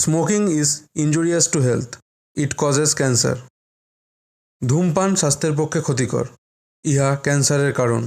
Smoking is injurious to health, it causes cancer. ধূমপান স্বাস্থ্যের পক্ষে ক্ষতিকর, ইহা ক্যান্সারের কারণ।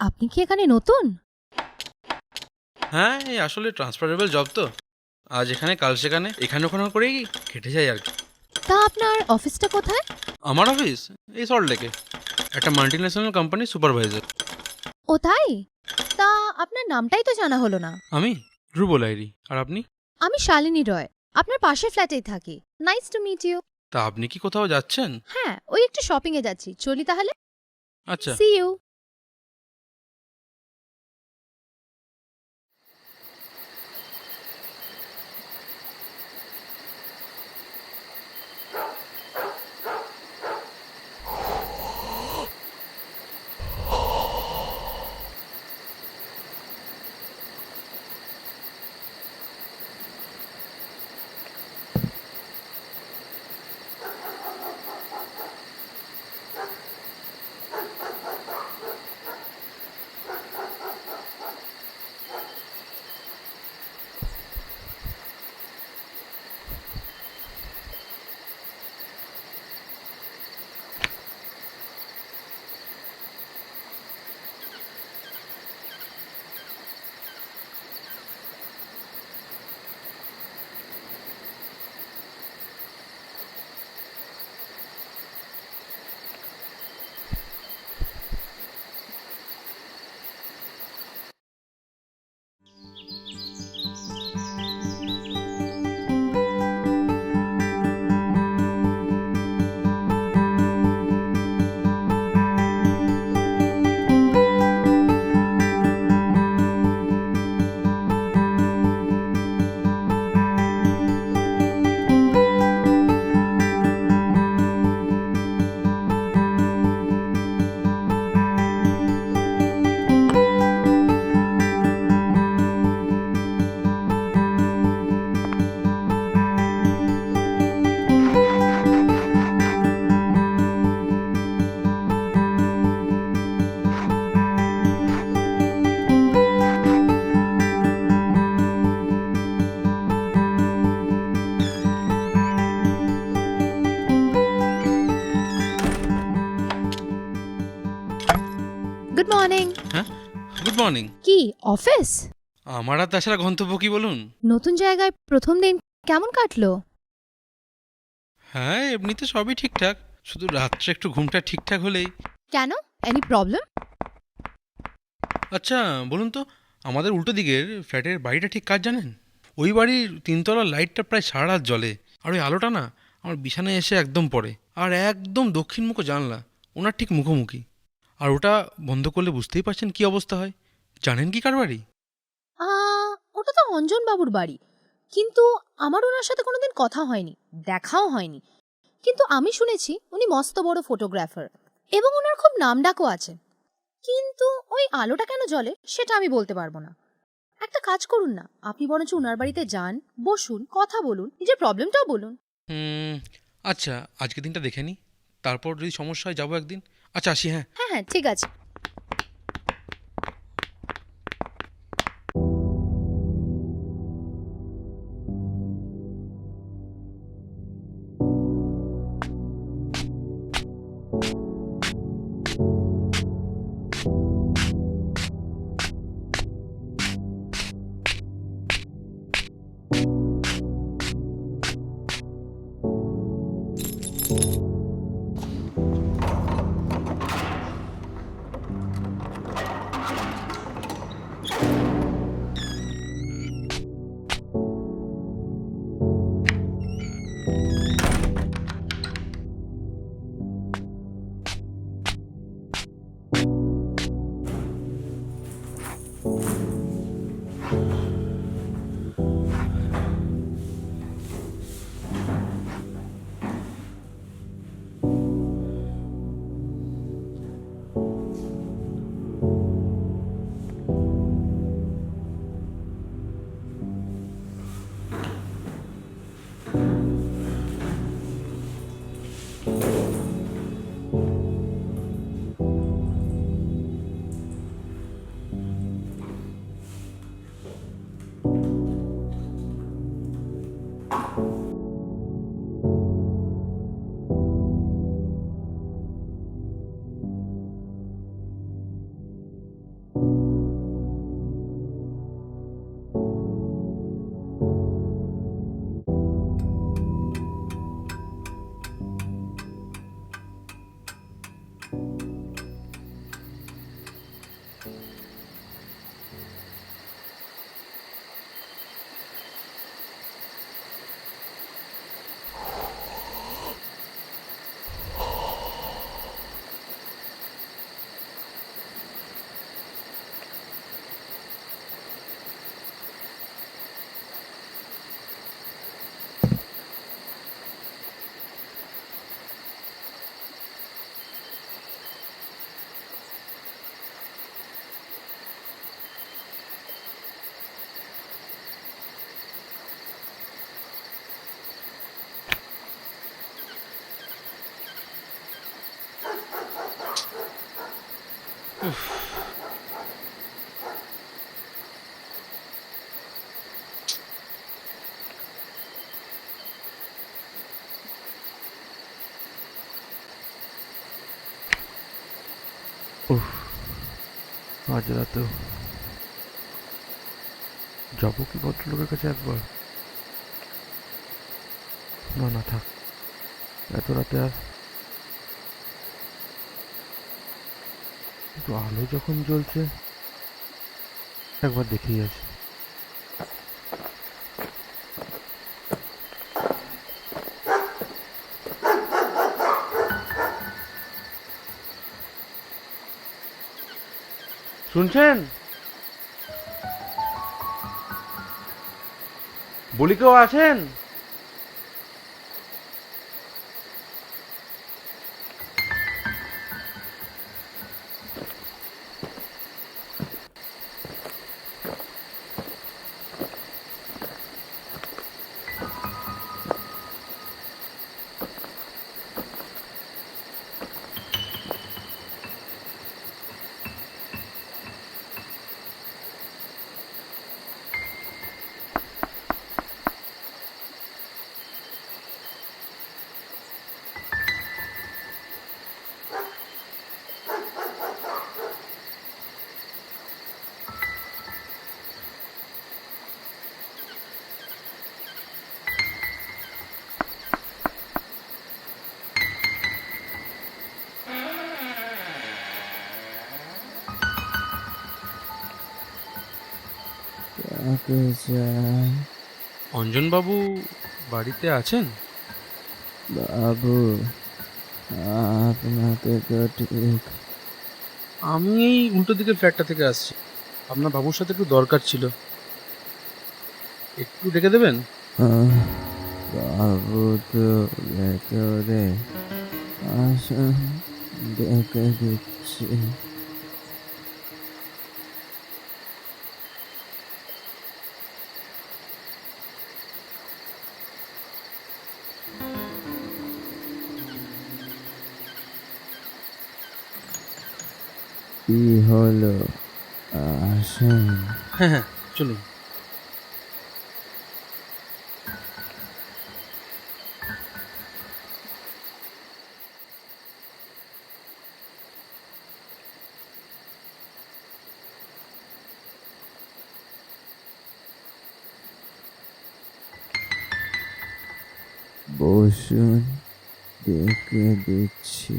আপনি কি এখানে নতুন? হ্যাঁ, এই আসলে ট্রান্সফারেবল জব তো। আজ এখানে কাল সেখানে, এখানে ওখানে করেই কেটে যায় আর কি। তা আপনার অফিসটা কোথায়? আমার অফিস এই সল্টলেকে, একটা মাল্টিন্যাশনাল কোম্পানির সুপারভাইজার। ও তাই? তা আপনার নামটাই তো জানা হলো না। আমি ধ্রুব লাহিড়ী। আর আপনি? আমি শালিনী রয়, আপনার পাশের ফ্ল্যাটেই থাকি। Nice to meet you. তা আপনি কি কোথাও যাচ্ছেন? হ্যাঁ, ওই একটু শপিং এ যাচ্ছি, চলি তাহলে। আচ্ছা। See you. Good morning. হ্যাঁ, গুড মর্নিং। কি অফিস? আমার আর তাছাড়া গন্তব্য কি বলুন? নতুন জায়গায় প্রথম দিন কেমন কাটলো? হ্যাঁ, এমনিতে সবই ঠিকঠাক, শুধু রাত্রে একটু ঘুমটা ঠিকঠাক হলেই। কেন, এনি প্রবলেম? আচ্ছা বলুন তো, আমাদের উল্টো দিকের ফ্ল্যাটের বাড়িটা ঠিক কাজ জানেন? ওই বাড়ির তিনতলার লাইটটা প্রায় সারা রাত জ্বলে, আর ওই আলোটা না আমার বিছানায় এসে একদম পড়ে, আর একদম দক্ষিণমুখো জানলা, ওনার ঠিক মুখোমুখি। আর ওটা বন্ধ করলে বুঝতেই পারছেন কি অবস্থা হয়। জানেন কি কার বাড়ি? ওটা তো অঞ্জন বাবুর বাড়ি, কিন্তু আমার ওনার সাথে কোনোদিন কথা হয়নি, দেখাও হয়নি। কিন্তু আমি শুনেছি উনি মস্ত বড় ফটোগ্রাফার এবং ওনার খুব নামডাকও আছে। কিন্তু ওই আলোটা কেন জ্বলে সেটা আমি বলতে পারবো না। একটা কাজ করুন না, আপনি বরঞ্চ ওনার বাড়িতে যান, বসুন, কথা বলুন, নিজের প্রবলেমটাও বলুন। আচ্ছা, আজকে দিনটা দেখে নিই, তারপর যদি সমস্যা হয় যাবো একদিন। আচ্ছা আসি, হ্যাঁ। হ্যাঁ হ্যাঁ, ঠিক আছে। আজ রাতেও যাবো কি ভদ্রলোকের কাছে একবার? না না, থাক, এত রাতে আর। কিন্তু আলো যখন জ্বলছে একবার দেখেই আসি। শুনছেন? বলি কেউ আছেন? দেখতে চাই। অঞ্জনবাবু বাড়িতে আছেন? বাবু, আপনাকে তো ঠিক। আমি এই উল্টো দিকের ফ্ল্যাটটা থেকে আসছি। আপনার বাবুর সাথে একটু দরকার ছিল, একটু ডেকে দেবেন? বাবু তো ভেতরে, আসুন ডেকে দিচ্ছি। কি হলো, আসুন। হ্যাঁ হ্যাঁ, চলুন। বসুন, ডেকে দিচ্ছি।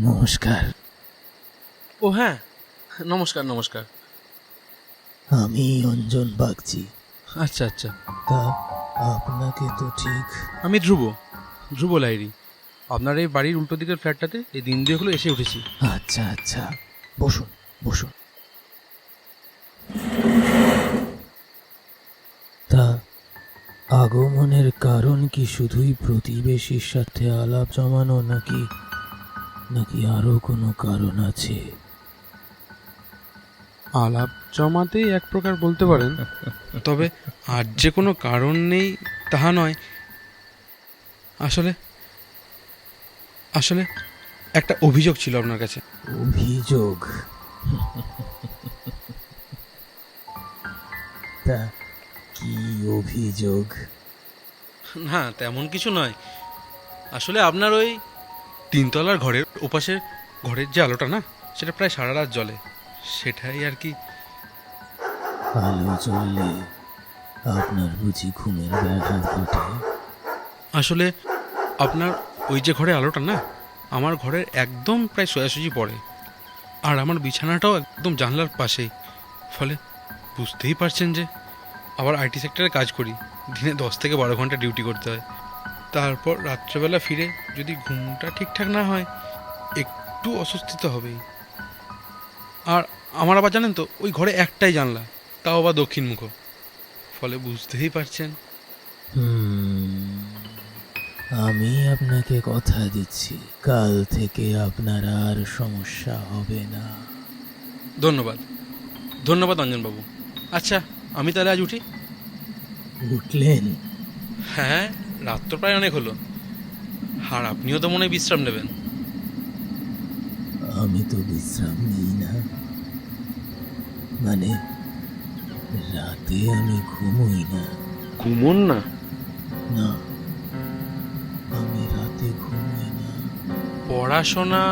নমস্কার, ও হ্যাঁ, নমস্কার নমস্কার। আমি অঞ্জন বাগচি। আচ্ছা আচ্ছা, তা আপনাকে তো ঠিক। আমি ধ্রুব, ধ্রুব লাহিড়ী। আপনার এই বাড়ির উল্টো দিকের ফ্ল্যাটটাতে এই দিন দুয়েক হলো এসে উঠেছি। আচ্ছা আচ্ছা, বসুন বসুন। তা আগমনের কারণ কি শুধুই প্রতিবেশীর সাথে আলাপ জমানো, নাকি নাকি আরো কোনো কারণ আছে? আলাপ জমাতেই এক প্রকার বলতে পারেন, তবে আর যে কোনো কারণ নেই তাহা নয়। আসলে আসলে একটা অভিযোগ ছিল আপনার কাছে। অভিযোগ? তা কি অভিযোগ? না তেমন কিছু নয়, আসলে আপনার ওই তিনতলার ঘরের ওপাশের ঘরের যে আলোটা না, সেটা প্রায় সারা রাত জ্বলে, সেটাই আর কি। আলো জ্বললে আপনার বুঝি ঘুমের ব্যাঘাত ঘটে? আসলে আপনার ওই যে ঘরে আলোটা না, আমার ঘরের একদম প্রায় সোজাসুজি পড়ে, আর আমার বিছানাটাও একদম জানলার পাশেই। ফলে বুঝতেই পারছেন যে আবার আইটি সেক্টরে কাজ করি, দিনে 10 থেকে 12 ঘন্টা ডিউটি করতে হয়। তারপর রাত্রেবেলা ফিরে যদি ঘুমটা ঠিকঠাক না হয়, একটু অস্বস্তি তো হবেই। আর আমার আবার জানেন তো, ওই ঘরে একটাই জানলা, তাও আবার দক্ষিণমুখ। ফলে বুঝতেই পারছেন। আমি আপনাকে কথা দিচ্ছি, কাল থেকে আপনার আর সমস্যা হবে না। ধন্যবাদ ধন্যবাদ অঞ্জনবাবু। আচ্ছা, আমি তাহলে আজ উঠি। উঠলেন? হ্যাঁ, রাত তো প্রায় অনেক হলো, আর আপনিও তো মনে হয় বিশ্রাম নেবেন। আমি তো বিশ্রাম নিই না, মানে রাতে আমি ঘুমোই না। ঘুমোন না? না, আমি রাতে ঘুমোই না। পড়াশোনা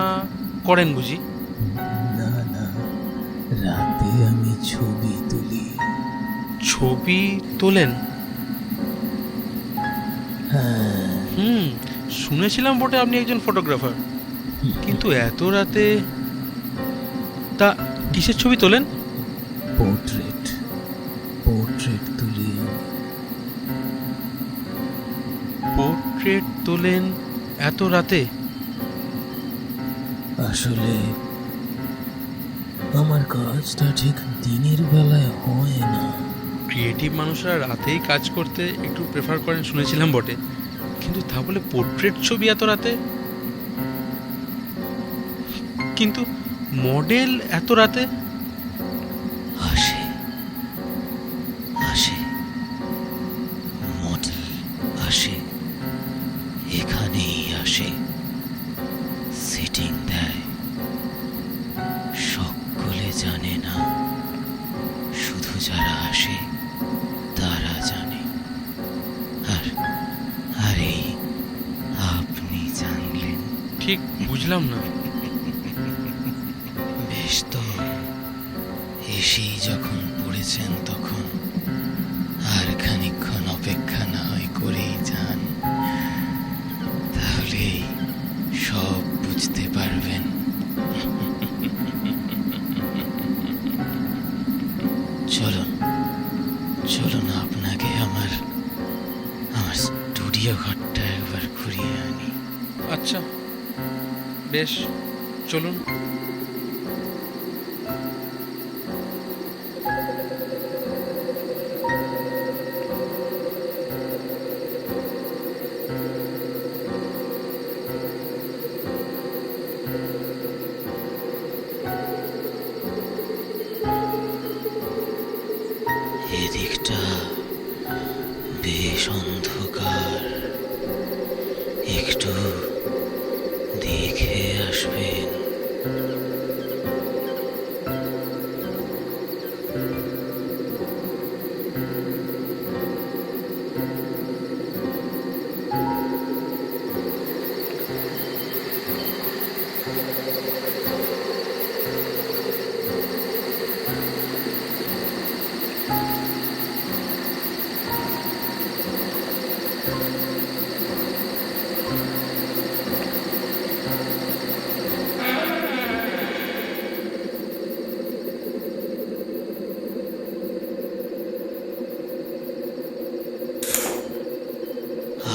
করেন বুঝি? না না, রাতে আমি ছবি তুলি। ছবি তোলেন? হ্যাঁ, শুনেছিলাম বটে আপনি একজন ফটোগ্রাফার, কিন্তু এত রাতে তা কিসের ছবি তোলেন? পোর্ট্রেট পোর্ট্রেট তুলি আমি। পোর্ট্রেট তোলেন এত রাতে? আসলে আমার কাজটা ঠিক দিনের বেলায় হয় না। ক্রিয়েটিভ মানুষরা রাতেই কাজ করতে একটু প্রেফার করেন শুনেছিলাম বটে, কিন্তু তা বলে পোর্ট্রেট ছবি এত রাতে? কিন্তু মডেল এত রাতে? আসে আসে মডেল যারা আসে তারা জানে। আর আরে আপনি জানলেন? ঠিক বুঝলাম না। বেশ তো, এসেই যখন পড়েছেন তখন আর খানিকক্ষণ অপেক্ষা না হয় করেই যান, তাহলেই সব বুঝতে পারবেন। চলুন চলুন, আপনাকে আমার স্টুডিও ঘরটা একবার ঘুরিয়ে আনি। আচ্ছা বেশ, চলুন। এদিকটা বেশ অন্ধকার, একটু দেখে আসবেন।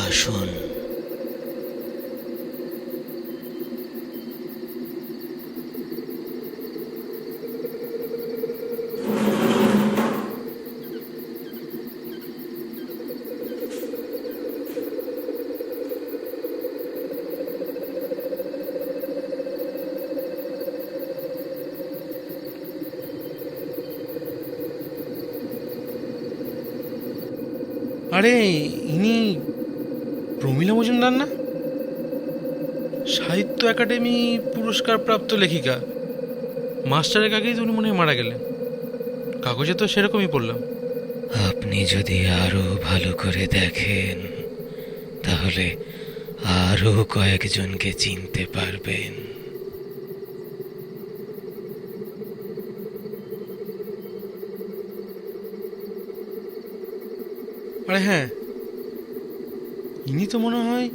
আসুন। আরে ইনি প্রমীলা মজুমদার না? সাহিত্য একাডেমি পুরস্কার প্রাপ্ত লেখিকা। মাস্টারের আগেই তো উনি মনে হয় মারা গেলেন। কাগজে তো সেরকমই পড়লাম। আপনি যদি আরো ভালো করে দেখেন তাহলে আরো কয়েকজনকে চিনতে পারবেন। আরে হ্যাঁ, ইনি তো মনে হয়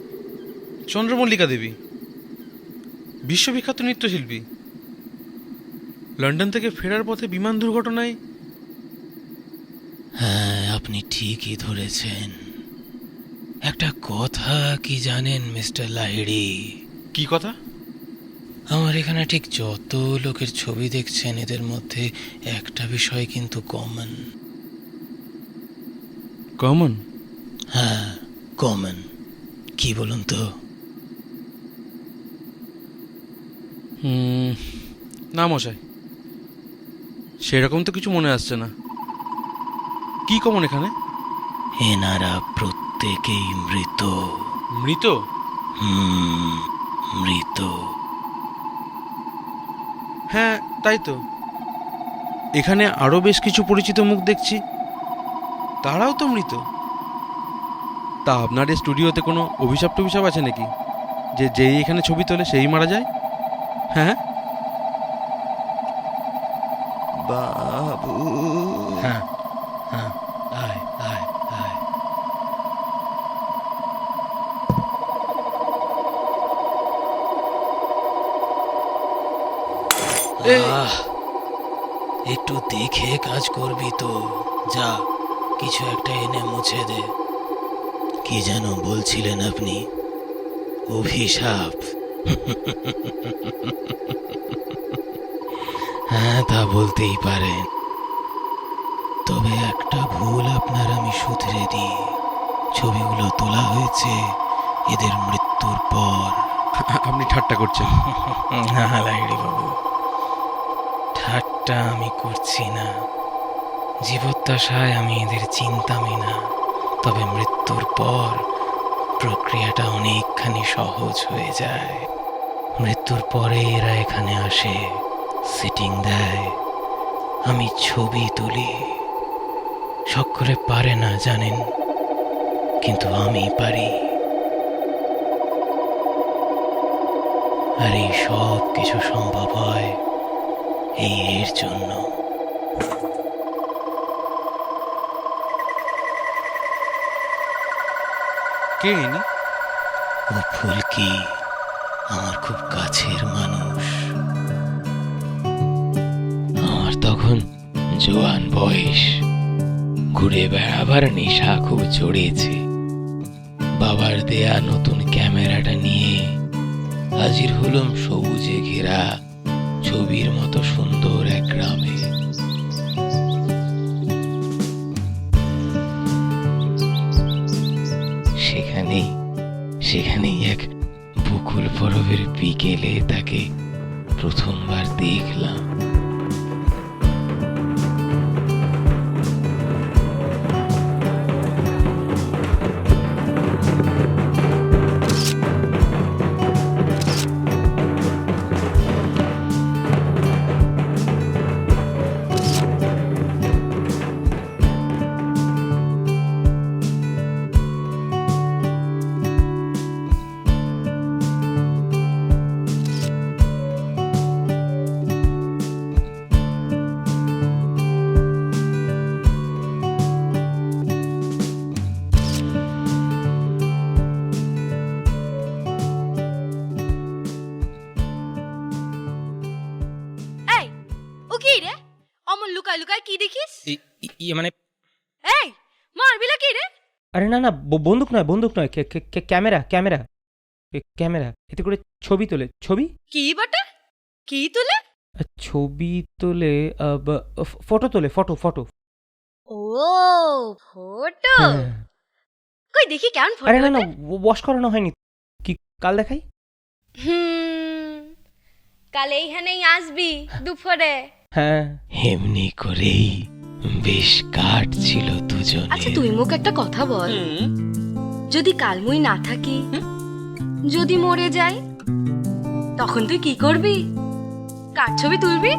চন্দ্রমল্লিকা দেবী, বিশ্ববিখ্যাত নৃত্যশিল্পী। লন্ডন থেকে ফেরার পথে বিমান দুর্ঘটনায়। হ্যাঁ, আপনি ঠিকই ধরেছেন। একটা কথা কি জানেন মিস্টার লাহিড়ী? কি কথা? আমার এখানে ঠিক যত লোকের ছবি দেখছেন এদের মধ্যে একটা বিষয় কিন্তু কমন। কমন? হ্যাঁ, কমন। কি বলুন তো? না মশাই, সেরকম তো কিছু মনে আসছে না। কি কমন এখানে? এনারা প্রত্যেকেই মৃত। মৃত? মৃত। হ্যাঁ তাই তো। এখানে আরো বেশ কিছু পরিচিত মুখ দেখছি, তারাও তো মৃত। তা আপনার এই স্টুডিওতে কোনো অভিশাপ টভিশাপ আছে নাকি, যে যেই এখানে ছবি তোলে সেই মারা যায়? হ্যাঁ বাবু। হ্যাঁ হ্যাঁ, আয় আয় আয়। একটু দেখে কাজ করবি তো। যা, কিছু একটা এনে মুছে দে। কি যেন বলছিলেন আপনি? অভিশাপ? হ্যাঁ, তা বলতেই পারেন। তবে একটা ভুল আপনার আমি শুধরে দিই। ছবিগুলো তোলা হয়েছে এদের মৃত্যুর পর। আপনি ঠাট্টা করছেন? না লাহিড়ী বাবু, ঠাট্টা আমি করছি না। জীবদ্দশায় আমি এদের চিনতামই না, তবে মৃত্যুর পর প্রক্রিয়াটা অনেকখানি সহজ হয়ে যায়। মৃত্যুর পরে এরা এখানে আসে, সিটিং দেয়, আমি ছবি তুলি, সকলে পারে না জানেন, কিন্তু আমি পারি। আর এই সব কিছু সম্ভব হয় এর জন্য। কে ইনি? ও ফুলকি আমার খুব কাছের মানুষ। আমার তখন জোয়ান বয়স, ঘুরে বেড়াবার নেশা খুব চড়েছে। বাবার দেয়া নতুন ক্যামেরাটা নিয়ে হাজির হলাম সবুজে ঘেরা ছবির মতো সুন্দর এক গ্রামে। সেখানেই এক বকুল পরবের বিকেলে তাকে প্রথমবার দেখলাম। এই ও কি রে? অমন লুকায় লুকায় কি দেখিস? মানে এই মারবিলা কি রে? আরে না না, বন্দুক নয়, ক্যামেরা এতে করে ছবি তোলে। ছবি কি বটে? কি তুলে? ছবি তোলে, ফটো। ও ফটো। কই দেখি কেমন ফটো? আরে না না, ওয়াশ করানো হয়নি। কি কাল দেখাই? কাল এইখানেই আসবি দুপুরে। হ্যাঁ, এমনি করেই বেশ কাটছিল দুজনে। আচ্ছা তুই মুখ একটা কথা বল, যদি কাল মুই না থাকি, যদি মরে যাই, তখন তুই কি করবি? কার ছবি তুলবি?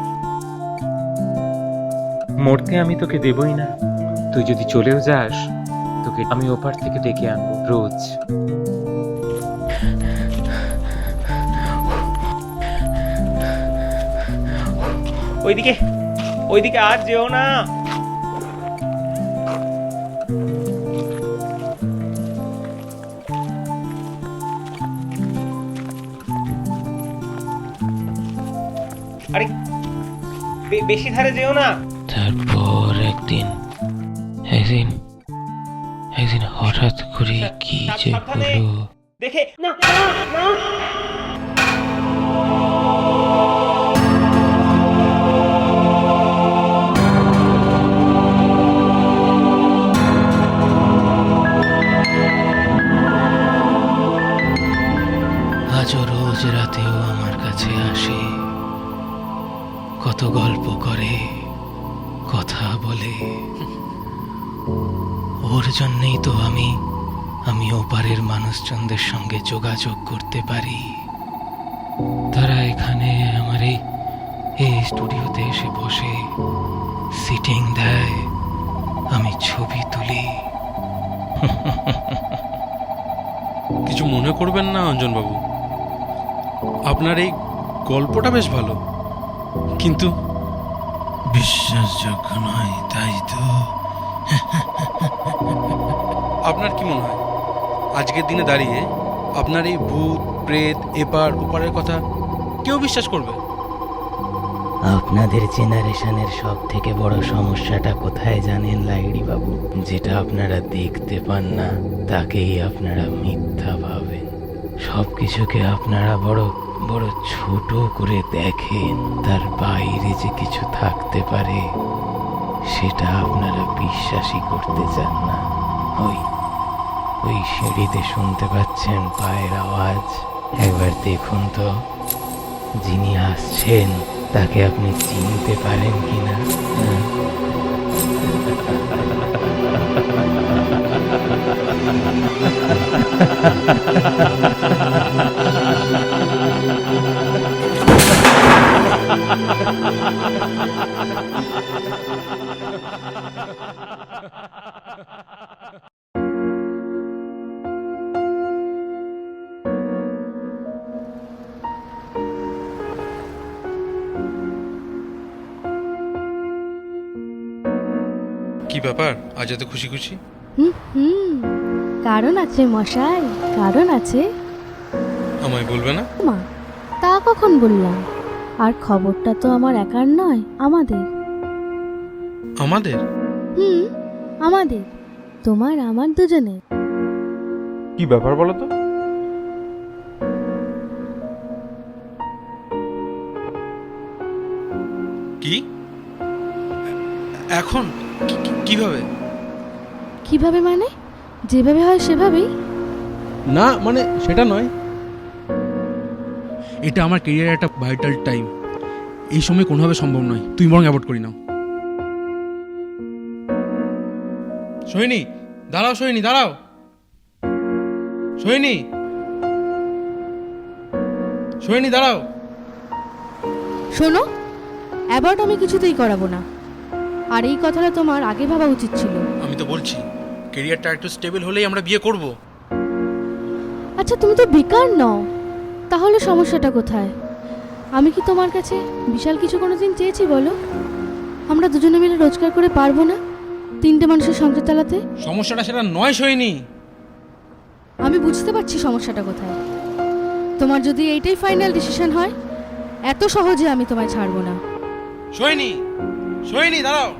মরতে আমি তোকে দেবই না। তুই যদি চলেও যাস, তোকে আমি ওপার থেকে ডেকে আনবো রোজ। ওইদিকে আর যেও না। আরে বেশি ধারে যেও না। তারপর একদিন হঠাৎ করে কি যে হলো দেখে না। আজও রোজ রাতেও আমার কাছে আসে, কত গল্প করে, কথা বলে। ওর জন্যই তো আমি ওপারের মানুষজনদের সঙ্গে যোগাযোগ করতে পারি। তারা এখানে আমার এই স্টুডিওতে এসে বসে, সিটিং দেয়, আমি ছবি তুলি। কিছু মনে করবেন না অঞ্জনবাবু, আপনার এই গল্পটা বেশ ভালো, কিন্তু বিশ্বাসযোগ্য নয়, তাই তো? আপনার কি মনে হয় আজকের দিনে দাঁড়িয়ে আপনার এই ভূত প্রেত এপার ওপারের কথা কেউ বিশ্বাস করবে? আপনাদের জেনারেশনের সব থেকে বড় সমস্যাটা কোথায় জানেন লাইড়ি বাবু? যেটা আপনারা দেখতে পান না, তাকেই আপনারা মিথ্যা ভাবেন। সব কিছুকে আপনারা বড় বড় ছোট করে দেখেন। তার বাইরে যে কিছু থাকতে পারে, সেটা আপনারা বিশ্বাসই করতে চান না। ওই সিঁড়িতে শুনতে পাচ্ছেন পায়ের আওয়াজ? একবার দেখুন তো, যিনি আসছেন তাকে আপনি চিনতে পারেন কিনা? কি ব্যাপার আজ এত খুশি খুশি? হুম, কারণ আছে মশাই, কারণ আছে। আমায় বলবে না? মা, তা কখন বললাম? আর খবরটা তো আমার একার নয়, আমাদের। আমাদের? হুম, আমাদের, তোমার আমার দুজনের। কি ব্যাপার বলো তো? কি এখন কিভাবে? কিভাবে মানে? যেভাবে হয় সেভাবেই। না মানে সেটা নয়, এটা আমার ক্যারিয়ারের একটা ভাইটাল টাইম, এই সময় কোনোভাবে সম্ভব নয়, তুই বরং অ্যাভয়েড করি নাও। সোহিনী দাঁড়াও, সোহিনী দাঁড়াও, সোহিনী, সোহিনী দাঁড়াও। শোনো, অ্যাবাউট আমি কিছুতেই করাবো না। আর এই কথাটা তোমার আগে ভাবা উচিত ছিল। আমি তো বলছি ক্যারিয়ারটা একটু স্টেবল হলেই আমরা বিয়ে করব। আচ্ছা, তুমি তো বেকার নও, তাহলে সমস্যাটা কোথায়? আমি কি তোমার কাছে বিশাল কিছু কোনোদিন চেয়েছি বলো? আমরা দুজনে মিলে রোজগার করে পারবো না 3টে মানুষের সংসার চালাতে? সমস্যাটা সেটা নয় সোহিনী। আমি বুঝতে পারছি সমস্যাটা কোথায়। তোমার যদি এইটাই ফাইনাল ডিসিশন হয়, এত সহজে আমি তোমায় ছাড়বো না। সোহিনী, সোহিনী দাঁড়াও।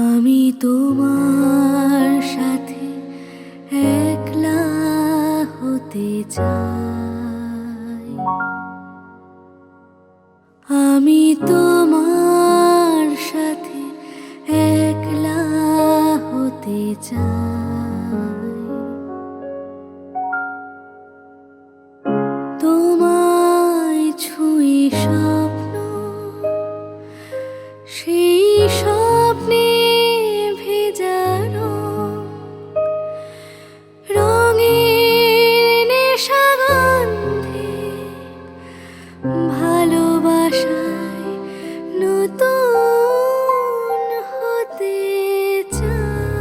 আমি তোমার সাথে একলা হতে চাই, আমি তোমার সাথে একলা হতে চাই, তোমায় ছুঁয়ে স্বপ্ন, সেই স্বপ্নে ভেজানো রঙের নেশাগন্ধে ভালোবাসায় নতুন হতে চাই।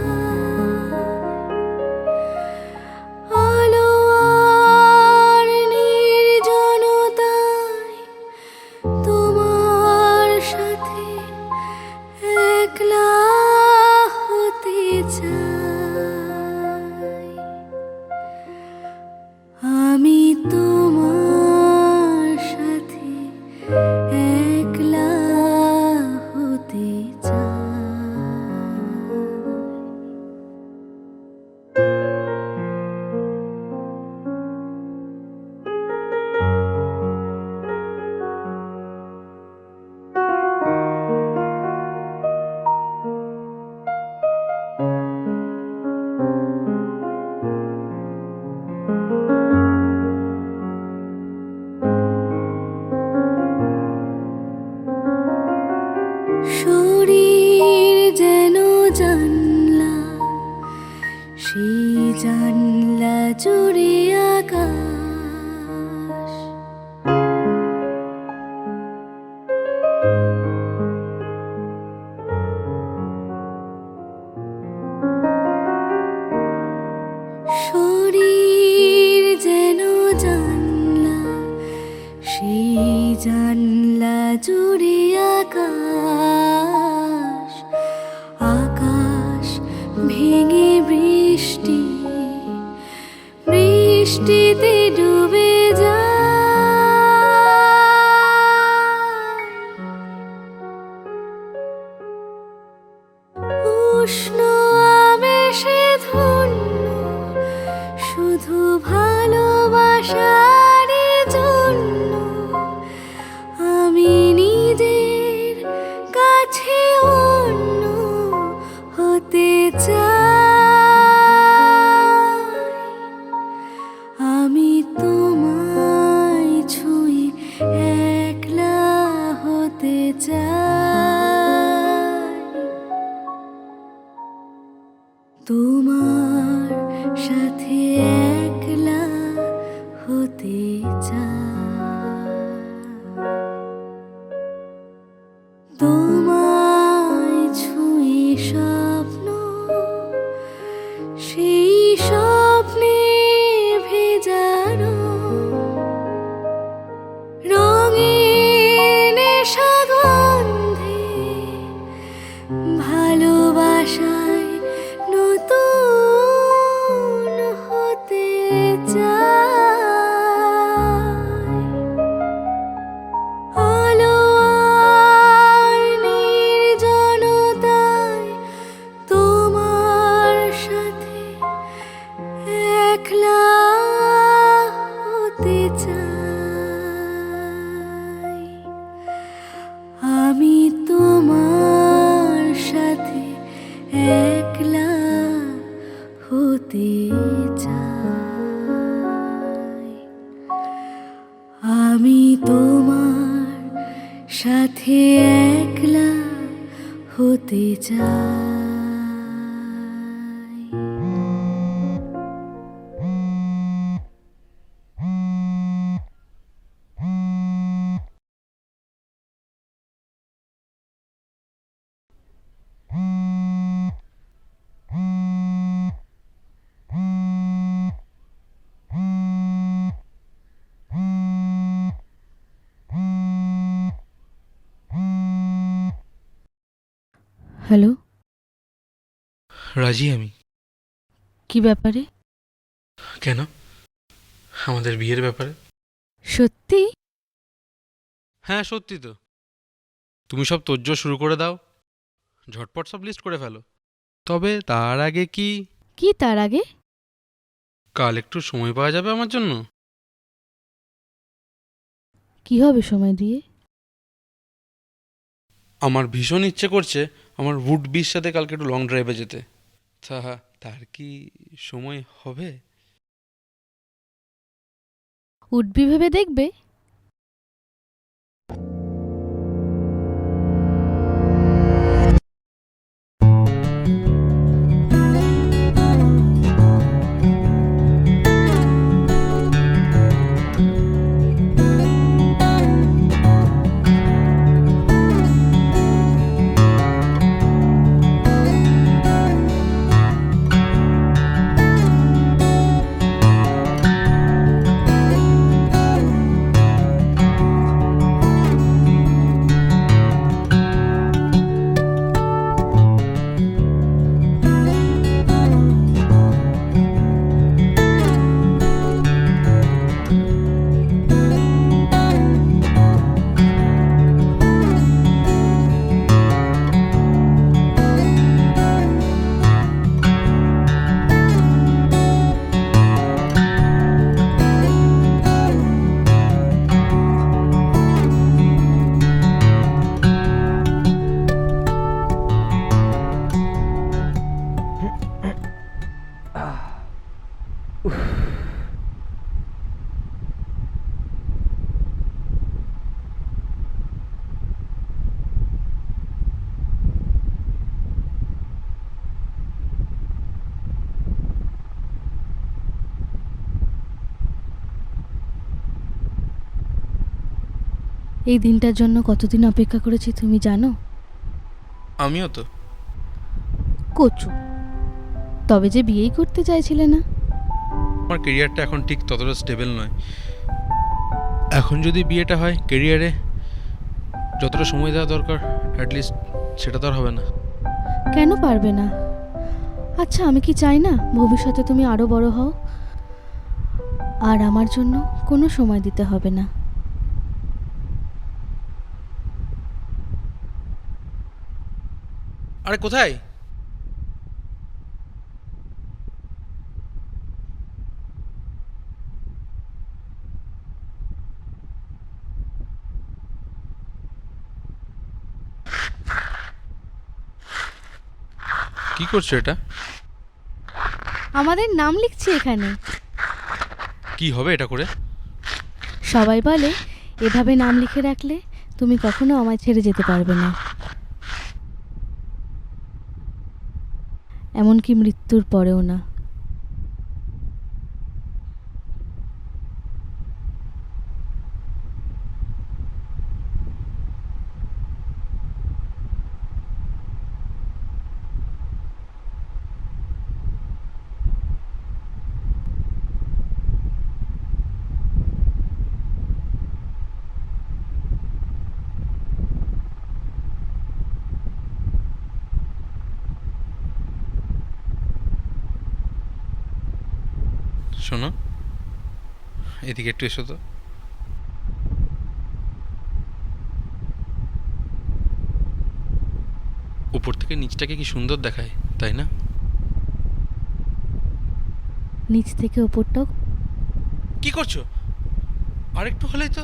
জানলা জুড়ে আকাশ, আকাশ ভেঙে বৃষ্টি, বৃষ্টিতে ডুবে যায়। উষ্ণ আবেশে ধন্য শুধু ভালোবাসার জন্য আমি নিজের কাছে অন্য হতে চাই। আমি তোমায় ছুঁয়ে একলা হতে চাই, তোমার সাথে একলা হতে চাই। তোমায় ছুঁয়ে স্বপ্ন, সেই স্বপ্নে ভেজানো রঙের নেশা গন্ধে ভালোবাসায় নতুন হতে চাই। আলো আর নির্জনতায় তোমার সাথে একলা হতে চাই। আমি তোমার সাথে একলা হতে চাই। আমি তোমার সাথে একলা হতে চাই। হ্যালো, রাজি আমি। কি ব্যাপারে? কেন? আমাদের বিয়ের ব্যাপারে। সত্যি? হ্যাঁ সত্যি তো। তুমি সব তোড়জোড় শুরু করে দাও, ঝটপট সব লিস্ট করে ফেলো। তবে তার আগে কি কি তার আগে? কাল একটু সময় পাওয়া যাবে আমার জন্য? কি হবে সময় দিয়ে? আমার ভীষণ ইচ্ছে করছে আমার উড বির সাথে কালকে একটু লং ড্রাইভে যেতে। তার কি সময় হবে? উঠবি ভেবে দেখবে। এই দিনটার জন্য কতদিন অপেক্ষা করেছি তুমি জানো? আমিও তো। কচু, তবে যে বিয়েই করতে চাইছিলে না। আমার কেরিয়ারটা এখন ঠিক ততটা স্টেবল নয়। এখন যদি বিয়েটা হয় কেরিয়ারে যতটা সময় দেওয়া দরকার অ্যাটলিস্ট সেটা তো আর হবে না। কেন পারবে না? আচ্ছা, আমি কি চাই না ভবিষ্যতে তুমি আরো বড় হও, আর আমার জন্য কোনো সময় দিতে হবে না। আরে কোথায়? কি করছো এটা? আমাদের নাম লিখছি এখানে। কি হবে এটা করে? সবাই বলে এভাবে নাম লিখে রাখলে তুমি কখনো আমায় ছেড়ে যেতে পারবে না, এমনকি মৃত্যুর পরেও না। শোনো, এদিকে একটু এসো তো। উপর থেকে নিচটাকে কি সুন্দর দেখায়, তাই না? নিচ থেকে ওপরটাও। কি করছো? আরেকটু হলেই তো।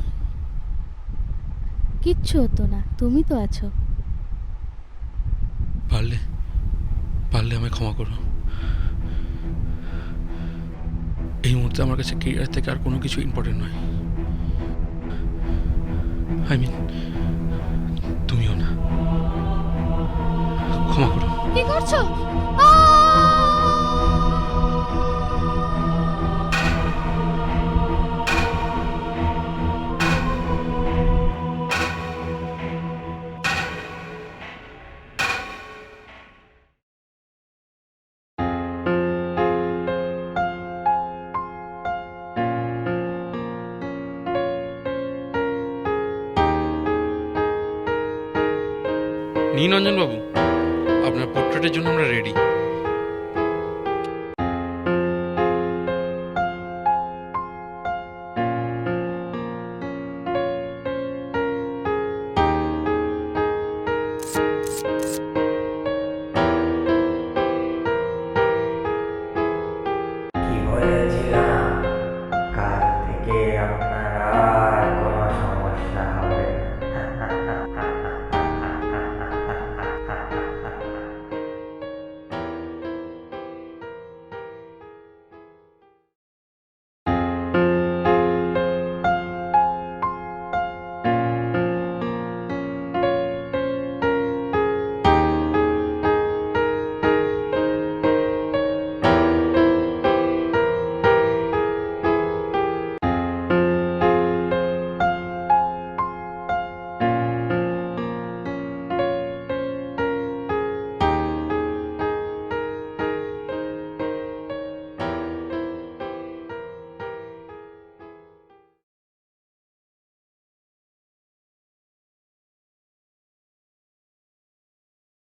কিচ্ছু হতো না, তুমি তো আছো। পারলে পারলে আমায় ক্ষমা করো। এই মুহূর্তে আমার কাছে কেরিয়ার থেকে আর কোনো কিছু ইম্পর্টেন্ট নয়। আই মিন, তুমিও না। ক্ষমা করো। কি করছো? নীলরঞ্জন বাবু, আপনার পোর্ট্রেটের জন্য আমরা রেডি।